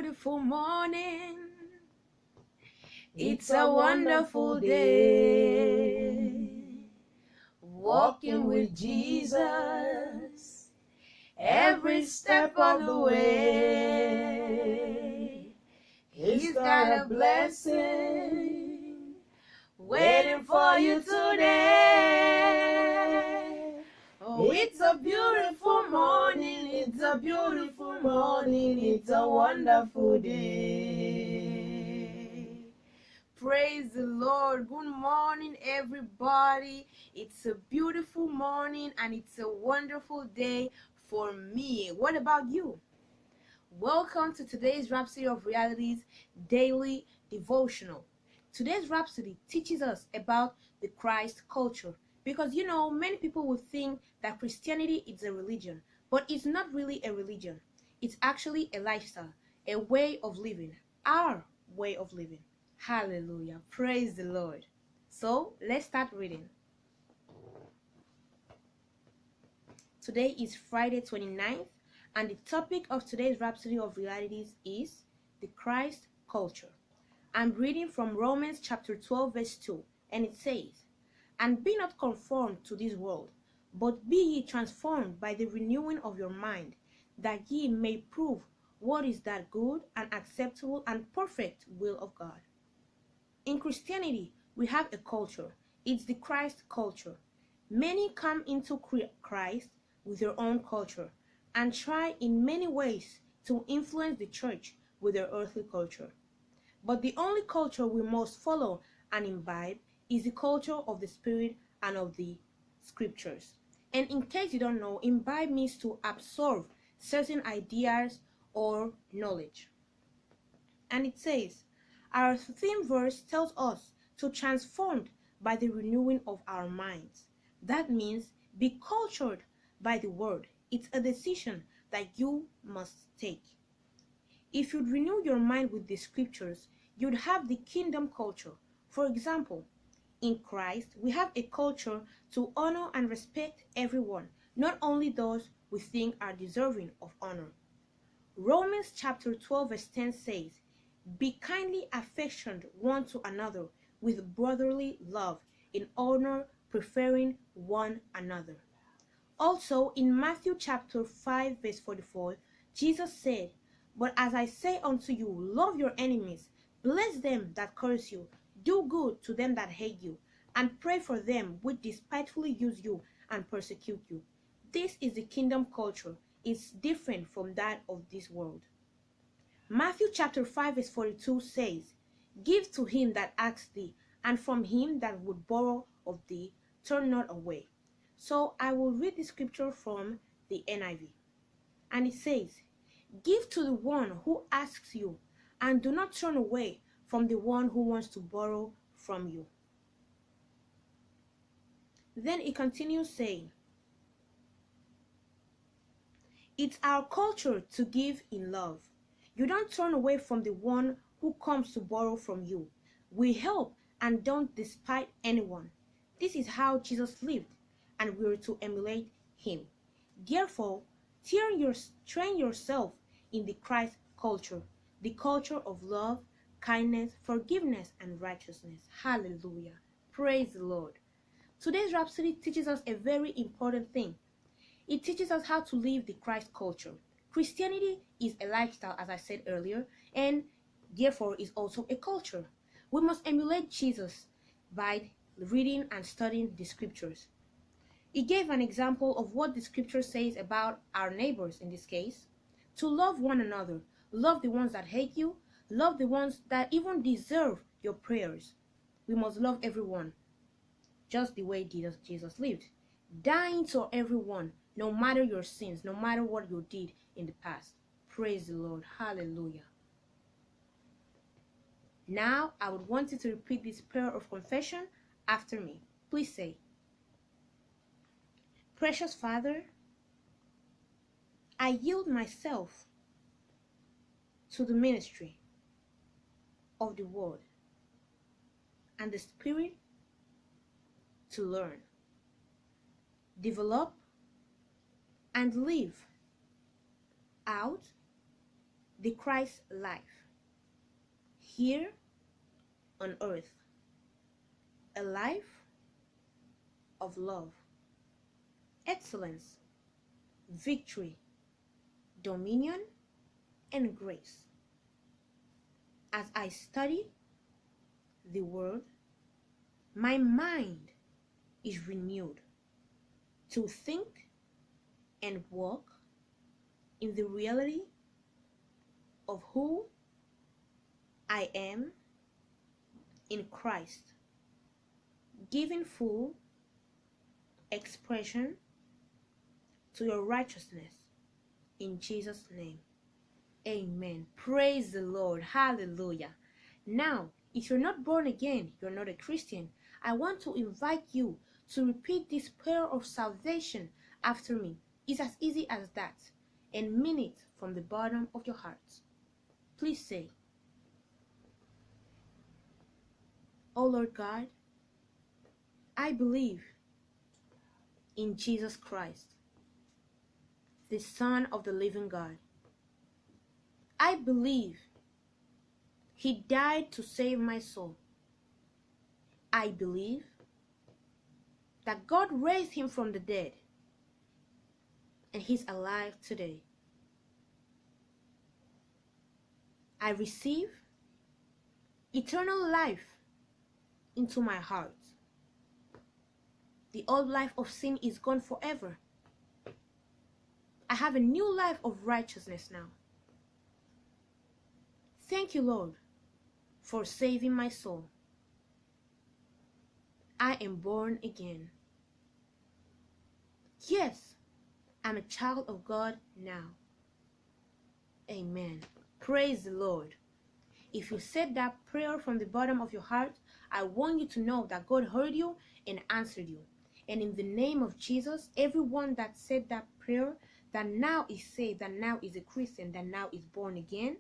beautiful morning. It's a wonderful day. Walking with Jesus every step of the way. He's got a blessing waiting for you today. Oh, it's a beautiful morning. It's a beautiful morning. It's a wonderful day. Praise the Lord. Good morning, everybody. It's a beautiful morning and it's a wonderful day for me. What about you? Welcome to today's Rhapsody of Realities daily devotional. Today's Rhapsody teaches us about the Christ culture because many people would think that Christianity is a religion, but it's not really a religion. It's actually a lifestyle, a way of living, our way of living. Hallelujah. Praise the Lord. So let's start reading. Today is Friday 29th, and the topic of today's Rhapsody of Realities is the Christ culture. I'm reading from Romans chapter 12 verse 2, and it says, "And be not conformed to this world, but be ye transformed by the renewing of your mind, that ye may prove what is that good and acceptable and perfect will of God." In Christianity, we have a culture. It's the Christ culture. Many come into Christ with their own culture and try in many ways to influence the church with their earthly culture. But the only culture we must follow and imbibe is the culture of the Spirit and of the Scriptures. And in case you don't know, imbibe means to absorb certain ideas or knowledge. And it says, our theme verse tells us to transformed by the renewing of our minds. That means be cultured by the word. It's a decision that you must take. If you'd renew your mind with the scriptures, you'd have the kingdom culture. For example, in Christ, we have a culture to honor and respect everyone, not only those we think are deserving of honor. Romans chapter 12 verse 10 says, "Be kindly affectioned one to another with brotherly love, in honor preferring one another." Also in Matthew chapter 5 verse 44, Jesus said, "But as I say unto you, love your enemies, bless them that curse you, do good to them that hate you, and pray for them which despitefully use you and persecute you." This is the kingdom culture. It's different from that of this world. Matthew chapter 5 verse 42 says, "Give to him that asks thee, and from him that would borrow of thee, turn not away." So I will read the scripture from the NIV. And it says, "Give to the one who asks you, and do not turn away from the one who wants to borrow from you." Then it continues saying, "It's our culture to give in love. You don't turn away from the one who comes to borrow from you. We help and don't despise anyone. This is how Jesus lived, and we're to emulate him. Therefore, train yourself in the Christ culture, the culture of love, kindness, forgiveness, and righteousness." Hallelujah. Praise the Lord. Today's Rhapsody teaches us a very important thing. It teaches us how to live the Christ culture. Christianity is a lifestyle, as I said earlier, and therefore is also a culture. We must emulate Jesus by reading and studying the scriptures. He gave an example of what the scripture says about our neighbors in this case. To love one another, love the ones that hate you, love the ones that even deserve your prayers. We must love everyone, just the way Jesus lived, dying to everyone, no matter your sins, no matter what you did in the past. Praise the Lord. Hallelujah. Now, I would want you to repeat this prayer of confession after me. Please say, "Precious Father, I yield myself to the ministry of the Word and the Spirit to learn, develop, and live out the Christ life here on earth, a life of love, excellence, victory, dominion, and grace. As I study the word, my mind is renewed to think and walk in the reality of who I am in Christ, giving full expression to your righteousness in Jesus' name. Amen. Praise the Lord. Hallelujah. Now, if you're not born again, you're not a Christian, I want to invite you to repeat this prayer of salvation after me. It's as easy as that, and mean it from the bottom of your heart. Please say, "Oh Lord God, I believe in Jesus Christ, the Son of the living God. I believe He died to save my soul. I believe that God raised Him from the dead, and He's alive today. I receive eternal life into my heart. The old life of sin is gone forever. I have a new life of righteousness now. Thank you, Lord, for saving my soul. I am born again. Yes, I'm a child of God now." Amen. Praise the Lord. If you said that prayer from the bottom of your heart, I want you to know that God heard you and answered you. And in the name of Jesus, everyone that said that prayer, that now is saved, that now is a Christian, that now is born again,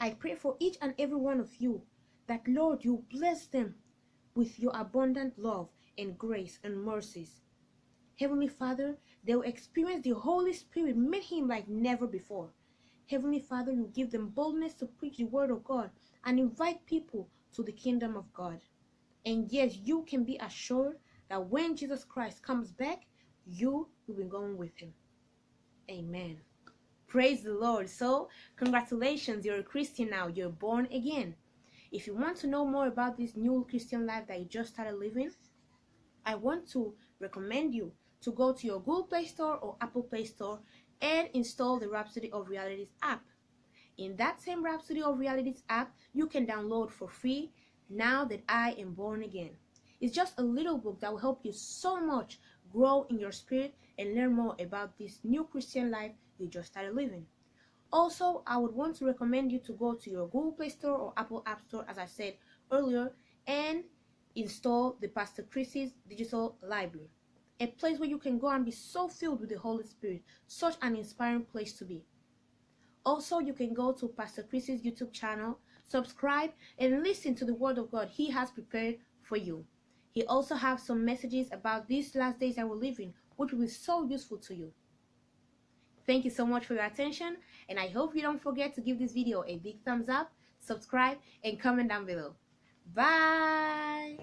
I pray for each and every one of you that, Lord, you bless them with your abundant love and grace and mercies. Heavenly Father, they will experience the Holy Spirit made Him like never before. Heavenly Father, you give them boldness to preach the word of God and invite people to the kingdom of God. And yes, you can be assured that when Jesus Christ comes back, you will be going with Him. Amen. Praise the Lord. So, congratulations, you're a Christian now. You're born again. If you want to know more about this new Christian life that you just started living, I want to recommend you to go to your Google Play Store or Apple Play Store and install the Rhapsody of Realities app. In that same Rhapsody of Realities app, you can download for free Now That I Am Born Again. It's just a little book that will help you so much grow in your spirit and learn more about this new Christian life you just started living. Also, I would want to recommend you to go to your Google Play Store or Apple App Store, as I said earlier, and install the Pastor Chris's digital library. A place where you can go and be so filled with the Holy Spirit. Such an inspiring place to be. Also, you can go to Pastor Chris's YouTube channel, subscribe, and listen to the Word of God He has prepared for you. He also has some messages about these last days that we're living, which will be so useful to you. Thank you so much for your attention, and I hope you don't forget to give this video a big thumbs up, subscribe, and comment down below. Bye!